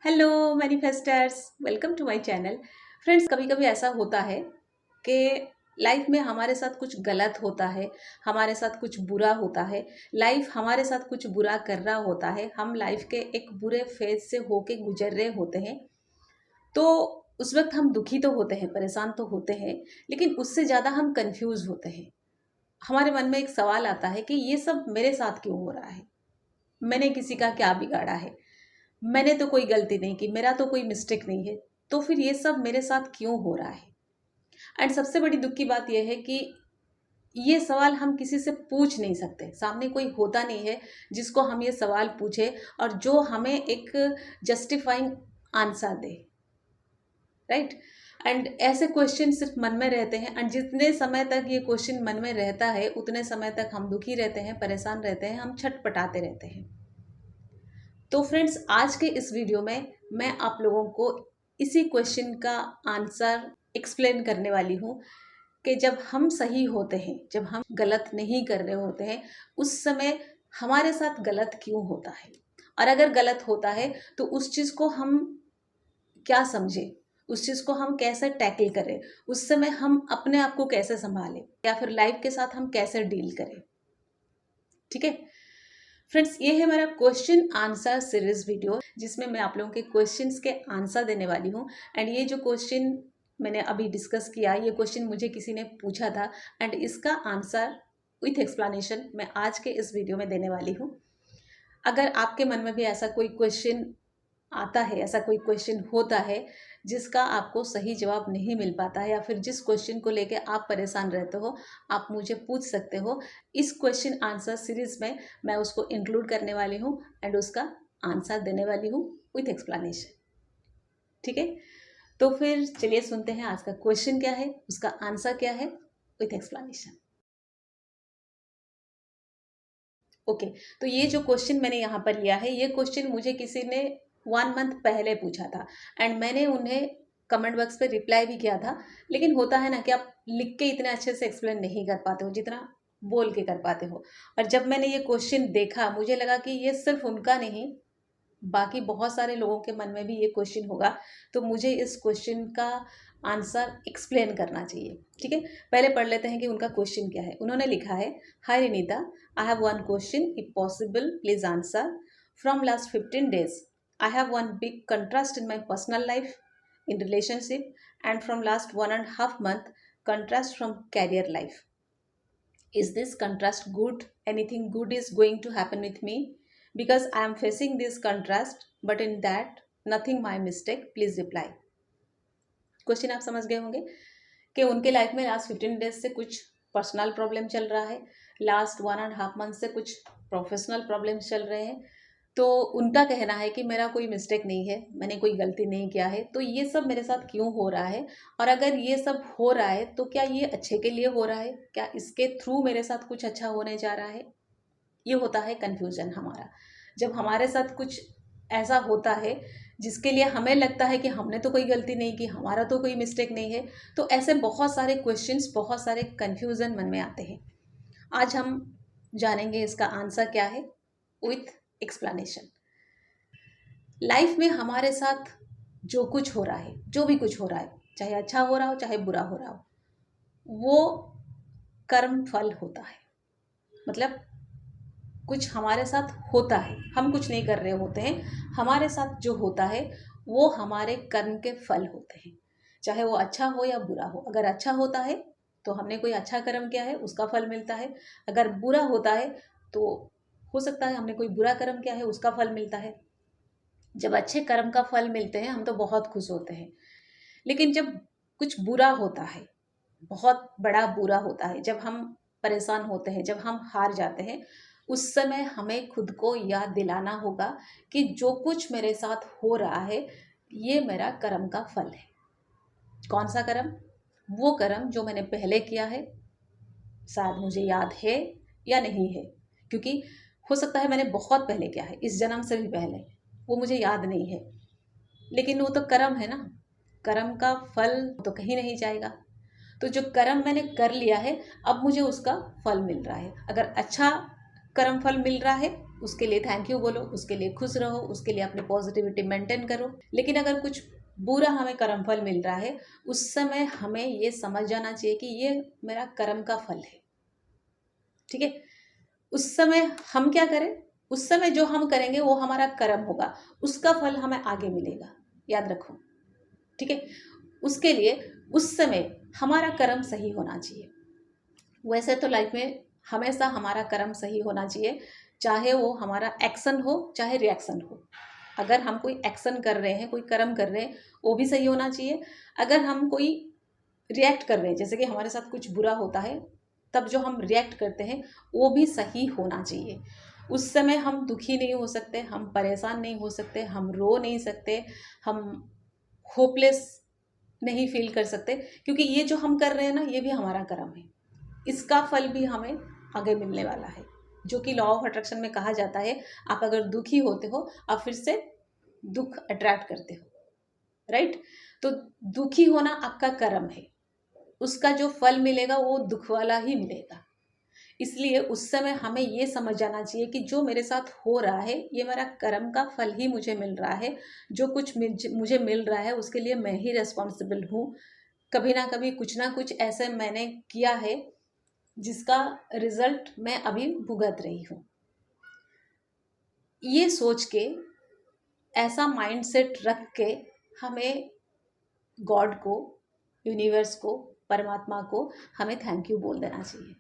Hello manifesters, welcome to my channel. Friends, कभी कभी ऐसा होता है कि लाइफ में हमारे साथ कुछ गलत होता है, हमारे साथ कुछ बुरा होता है, लाइफ हमारे साथ कुछ बुरा कर रहा होता है, हम लाइफ के एक बुरे फेज से होके गुजर रहे होते हैं। तो उस वक्त हम दुखी तो होते हैं, परेशान तो होते हैं, लेकिन उससे ज़्यादा हम कंफ्यूज होते हैं। हमारे मन में एक सवाल आता है कि ये सब मेरे साथ क्यों हो रहा है, मैंने किसी का क्या बिगाड़ा है, मैंने तो कोई गलती नहीं की, मेरा तो कोई मिस्टेक नहीं है, तो फिर ये सब मेरे साथ क्यों हो रहा है। एंड सबसे बड़ी दुख की बात यह है कि ये सवाल हम किसी से पूछ नहीं सकते, सामने कोई होता नहीं है जिसको हम ये सवाल पूछे और जो हमें एक justifying answer they, right. And ऐसे क्वेश्चन सिर्फ मन में रहते हैं, एंड जितने समय तक ये क्वेश्चन मन में रहता है उतने समय तक हम दुखी रहते हैं, परेशान रहते हैं, हम छटपटाते रहते हैं। तो फ्रेंड्स, आज के इस वीडियो में मैं आप लोगों को इसी क्वेश्चन का आंसर एक्सप्लेन करने वाली हूँ कि जब हम सही होते हैं, जब हम गलत नहीं कर रहे होते हैं, उस समय हमारे साथ गलत क्यों होता है, और अगर गलत होता है तो उस चीज़ को हम क्या समझें, उस चीज़ को हम कैसे टैकल करें, उस समय हम अपने आप को कैसे संभालें, या फिर लाइफ के साथ हम कैसे डील करें। ठीक है फ्रेंड्स, ये है मेरा क्वेश्चन आंसर सीरीज वीडियो, जिसमें मैं आप लोगों के क्वेश्चंस के आंसर देने वाली हूँ। एंड ये जो क्वेश्चन मैंने अभी डिस्कस किया, ये क्वेश्चन मुझे किसी ने पूछा था, एंड इसका आंसर विथ एक्सप्लेनेशन मैं आज के इस वीडियो में देने वाली हूँ। अगर आपके मन में भी ऐसा कोई क्वेश्चन आता है, ऐसा कोई क्वेश्चन होता है जिसका आपको सही जवाब नहीं मिल पाता है, या फिर जिस क्वेश्चन को लेके आप परेशान रहते हो, आप मुझे पूछ सकते हो। इस क्वेश्चन आंसर सीरीज में मैं उसको इंक्लूड करने वाली हूँ एंड उसका आंसर देने वाली हूँ विथ एक्सप्लेनेशन। ठीक है, तो फिर चलिए सुनते हैं आज का क्वेश्चन क्या है, उसका आंसर क्या है विथ एक्सप्लेनेशन। ओके, तो ये जो क्वेश्चन मैंने यहाँ पर लिया है, ये क्वेश्चन मुझे किसी ने 1 मंथ पहले पूछा था, एंड मैंने उन्हें कमेंट बॉक्स पे रिप्लाई भी किया था। लेकिन होता है ना कि आप लिख के इतने अच्छे से एक्सप्लेन नहीं कर पाते हो जितना बोल के कर पाते हो। और जब मैंने ये क्वेश्चन देखा, मुझे लगा कि ये सिर्फ उनका नहीं, बाकी बहुत सारे लोगों के मन में भी ये क्वेश्चन होगा, तो मुझे इस क्वेश्चन का आंसर एक्सप्लेन करना चाहिए। ठीक है, पहले पढ़ लेते हैं कि उनका क्वेश्चन क्या है। उन्होंने लिखा है, hi Rinita, I have one question, if possible please answer. From last 15 days I have one big contrast in my personal life, in relationship, and from last 1.5 month contrast from career life. Is this contrast good? Anything good is going to happen with me? Because I am facing this contrast, but in that nothing my mistake. Please reply. Question आप समझ गए होंगे कि उनके life में last 15 days से कुछ personal problem चल रहा है, लास्ट 1.5 month से कुछ प्रोफेशनल प्रॉब्लम्स चल रहे हैं। तो उनका कहना है कि मेरा कोई मिस्टेक नहीं है, मैंने कोई गलती नहीं किया है, तो ये सब मेरे साथ क्यों हो रहा है, और अगर ये सब हो रहा है तो क्या ये अच्छे के लिए हो रहा है, क्या इसके थ्रू मेरे साथ कुछ अच्छा होने जा रहा है। ये होता है कन्फ्यूजन हमारा, जब हमारे साथ कुछ ऐसा होता है जिसके लिए हमें लगता है कि हमने तो कोई गलती नहीं की, हमारा तो कोई मिस्टेक नहीं है, तो ऐसे बहुत सारे क्वेश्चंस, बहुत सारे कन्फ्यूजन मन में आते हैं। आज हम जानेंगे इसका आंसर क्या है विथ एक्सप्लेनेशन। लाइफ में हमारे साथ जो कुछ हो रहा है, जो भी कुछ हो रहा है, चाहे अच्छा हो रहा हो चाहे बुरा हो रहा हो, वो कर्म फल होता है। मतलब कुछ हमारे साथ होता है, हम कुछ नहीं कर रहे होते हैं, हमारे साथ जो होता है वो हमारे कर्म के फल होते हैं, चाहे वो अच्छा हो या बुरा हो। अगर अच्छा होता है तो हमने कोई अच्छा कर्म किया है, उसका फल मिलता है। अगर बुरा होता है तो हो सकता है हमने कोई बुरा कर्म किया है, उसका फल मिलता है। जब अच्छे कर्म का फल मिलते हैं हम तो बहुत खुश होते हैं, लेकिन जब कुछ बुरा होता है, बहुत बड़ा बुरा होता है, जब हम परेशान होते हैं, जब हम हार जाते हैं, उस समय हमें खुद को याद दिलाना होगा कि जो कुछ मेरे साथ हो रहा है ये मेरा कर्म का फल है। कौन सा कर्म? वो कर्म जो मैंने पहले किया है, शायद मुझे याद है या नहीं है, क्योंकि हो सकता है मैंने बहुत पहले किया है, इस जन्म से भी पहले, वो मुझे याद नहीं है, लेकिन वो तो कर्म है ना, कर्म का फल तो कहीं नहीं जाएगा। तो जो कर्म मैंने कर लिया है, अब मुझे उसका फल मिल रहा है। अगर अच्छा कर्म फल मिल रहा है उसके लिए थैंक यू बोलो, उसके लिए खुश रहो, उसके लिए अपनी पॉजिटिविटी मेंटेन करो। लेकिन अगर कुछ बुरा हमें कर्मफल मिल रहा है, उस समय हमें ये समझ जाना चाहिए कि ये मेरा कर्म का फल है। ठीक है, उस समय हम क्या करें, उस समय जो हम करेंगे वो हमारा कर्म होगा, उसका फल हमें आगे मिलेगा, याद रखो। ठीक है, उसके लिए उस समय हमारा कर्म सही होना चाहिए। वैसे तो लाइफ में हमेशा हमारा कर्म सही होना चाहिए, चाहे वो हमारा एक्शन हो चाहे रिएक्शन हो। अगर हम कोई एक्शन कर रहे हैं, कोई कर्म कर रहे हैं, वो भी सही होना चाहिए। अगर हम कोई रिएक्ट कर रहे हैं, जैसे कि हमारे साथ कुछ बुरा होता है, तब जो हम रिएक्ट करते हैं वो भी सही होना चाहिए। उस समय हम दुखी नहीं हो सकते, हम परेशान नहीं हो सकते, हम रो नहीं सकते, हम होपलेस नहीं फील कर सकते, क्योंकि ये जो हम कर रहे हैं ना, ये भी हमारा कर्म है। इसका फल भी हमें आगे मिलने वाला है, जो कि लॉ ऑफ अट्रैक्शन में कहा जाता है। आप अगर दुखी होते हो, आप फिर से दुख अट्रैक्ट करते हो, राइट। तो दुखी होना आपका कर्म है, उसका जो फल मिलेगा वो दुख वाला ही मिलेगा। इसलिए उस समय हमें ये समझ जाना चाहिए कि जो मेरे साथ हो रहा है ये मेरा कर्म का फल ही मुझे मिल रहा है। जो कुछ मुझे मिल रहा है उसके लिए मैं ही रिस्पॉन्सिबल हूँ। कभी ना कुछ ऐसे मैंने किया है जिसका रिजल्ट मैं अभी भुगत रही हूँ। ये सोच के, ऐसा माइंडसेट रख के हमें गॉड को, यूनिवर्स को, परमात्मा को हमें थैंक यू बोल देना चाहिए।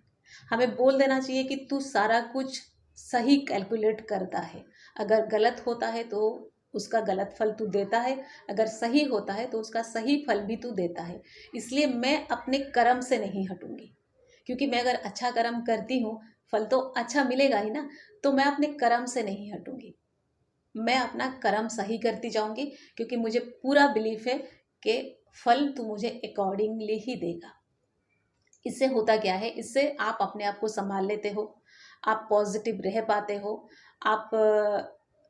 हमें बोल देना चाहिए कि तू सारा कुछ सही कैलकुलेट करता है। अगर गलत होता है तो उसका गलत फल तू देता है, अगर सही होता है तो उसका सही फल भी तू देता है। इसलिए मैं अपने कर्म से नहीं हटूंगी, क्योंकि मैं अगर अच्छा कर्म करती हूँ फल तो अच्छा मिलेगा ही ना। तो मैं अपने कर्म से नहीं हटूंगी, मैं अपना कर्म सही करती जाऊंगी, क्योंकि मुझे पूरा बिलीफ है कि फल तू मुझे अकॉर्डिंगली ही देगा। इससे होता क्या है, इससे आप अपने आप को संभाल लेते हो, आप पॉजिटिव रह पाते हो, आप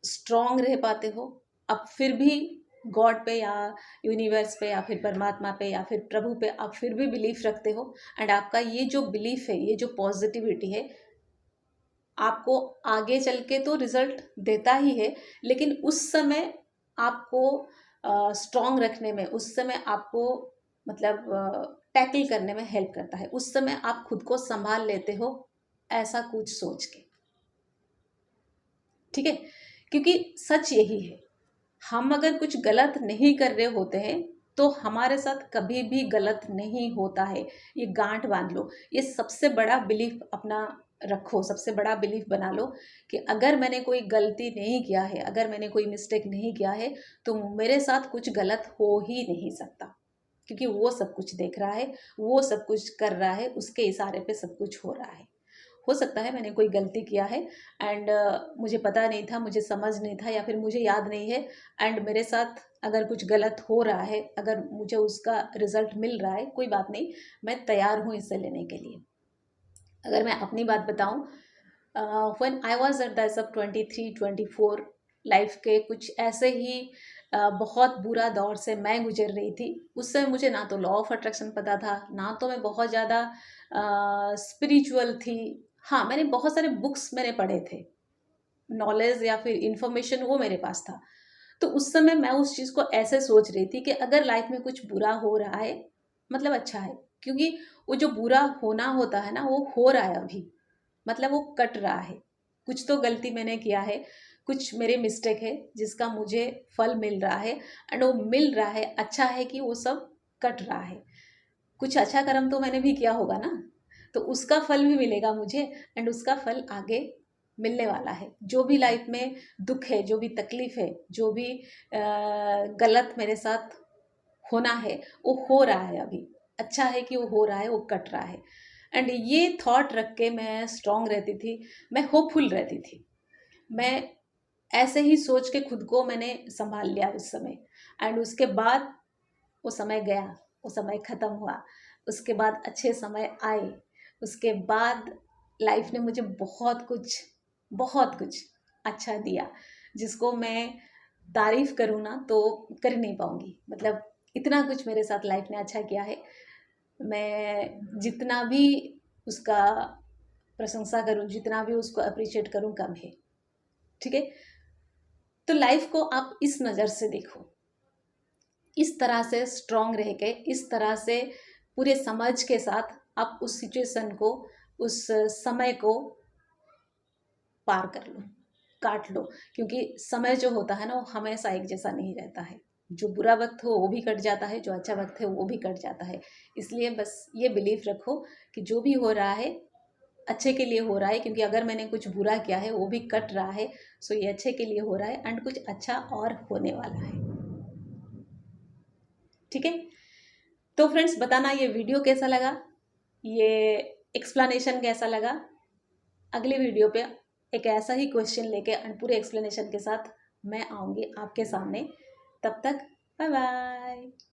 स्ट्रॉन्ग रह पाते हो। अब फिर भी गॉड पे या यूनिवर्स पे या फिर परमात्मा पे या फिर प्रभु पे आप फिर भी बिलीफ रखते हो। एंड आपका ये जो बिलीफ है, ये जो पॉजिटिविटी है, आपको आगे चल के तो रिजल्ट देता ही है, लेकिन उस समय आपको स्ट्रॉन्ग रखने में, उस समय आपको मतलब टैकल करने में हेल्प करता है। उस समय आप खुद को संभाल लेते हो, ऐसा कुछ सोच के। ठीक है, क्योंकि सच यही है, हम अगर कुछ गलत नहीं कर रहे होते हैं तो हमारे साथ कभी भी गलत नहीं होता है। ये गांठ बांध लो, ये सबसे बड़ा बिलीफ अपना रखो, सबसे बड़ा बिलीफ बना लो कि अगर मैंने कोई गलती नहीं किया है, अगर मैंने कोई मिस्टेक नहीं किया है, तो मेरे साथ कुछ गलत हो ही नहीं सकता, क्योंकि वो सब कुछ देख रहा है, वो सब कुछ कर रहा है, उसके इशारे पे सब कुछ हो रहा है। हो सकता है मैंने कोई गलती किया है एंड मुझे पता नहीं था, मुझे समझ नहीं था, या फिर मुझे याद नहीं है, एंड मेरे साथ अगर कुछ गलत हो रहा है, अगर मुझे उसका रिजल्ट मिल रहा है, कोई बात नहीं, मैं तैयार हूँ इससे लेने के लिए। अगर मैं अपनी बात बताऊँ, when I was at the age of 23-24, life के कुछ ऐसे ही बहुत बुरा दौर से मैं गुजर रही थी। उस समय मुझे ना तो लॉ ऑफ अट्रैक्शन पता था, ना तो मैं बहुत ज़्यादा स्पिरिचुअल थी। हाँ, मैंने बहुत सारे बुक्स मैंने पढ़े थे, नॉलेज या फिर इंफॉर्मेशन वो मेरे पास था। तो उस समय मैं उस चीज़ को ऐसे सोच रही थी कि अगर लाइफ में कुछ बुरा हो रहा है मतलब अच्छा है, क्योंकि वो जो बुरा होना होता है ना, वो हो रहा है अभी, मतलब वो कट रहा है। कुछ तो गलती मैंने किया है, कुछ मेरे मिस्टेक है जिसका मुझे फल मिल रहा है, एंड वो मिल रहा है, अच्छा है कि वो सब कट रहा है। कुछ अच्छा कर्म तो मैंने भी किया होगा ना, तो उसका फल भी मिलेगा मुझे, एंड उसका फल आगे मिलने वाला है। जो भी लाइफ में दुख है, जो भी तकलीफ है, जो भी गलत मेरे साथ होना है, वो हो रहा है अभी, अच्छा है कि वो हो रहा है, वो कट रहा है। एंड ये थॉट रख के मैं स्ट्रांग रहती थी, मैं होपफुल रहती थी। मैं ऐसे ही सोच के खुद को मैंने संभाल लिया उस समय। एंड उसके बाद वो समय गया, वो समय ख़त्म हुआ, उसके बाद अच्छे समय आए। उसके बाद लाइफ ने मुझे बहुत कुछ अच्छा दिया, जिसको मैं तारीफ़ करूँ ना तो कर नहीं पाऊँगी। मतलब इतना कुछ मेरे साथ लाइफ ने अच्छा किया है, मैं जितना भी उसका प्रशंसा करूँ, जितना भी उसको अप्रिशिएट करूँ कम है। ठीक है। तो लाइफ को आप इस नज़र से देखो, इस तरह से स्ट्रांग रह के, इस तरह से पूरे समझ के साथ आप उस सिचुएशन को, उस समय को पार कर लो, काट लो। क्योंकि समय जो होता है ना, वो हमेशा एक जैसा नहीं रहता है। जो बुरा वक्त हो वो भी कट जाता है, जो अच्छा वक्त है वो भी कट जाता है। इसलिए बस ये बिलीफ रखो कि जो भी हो रहा है अच्छे के लिए हो रहा है, क्योंकि अगर मैंने कुछ बुरा किया है वो भी कट रहा है, सो ये अच्छे के लिए हो रहा है एंड कुछ अच्छा और होने वाला है। ठीक है। तो फ्रेंड्स, बताना ये वीडियो कैसा लगा, ये एक्सप्लेनेशन कैसा लगा। अगले वीडियो पे एक ऐसा ही क्वेश्चन लेके एंड पूरे एक्सप्लेनेशन के साथ मैं आऊँगी आपके सामने। तब तक बाय बाय।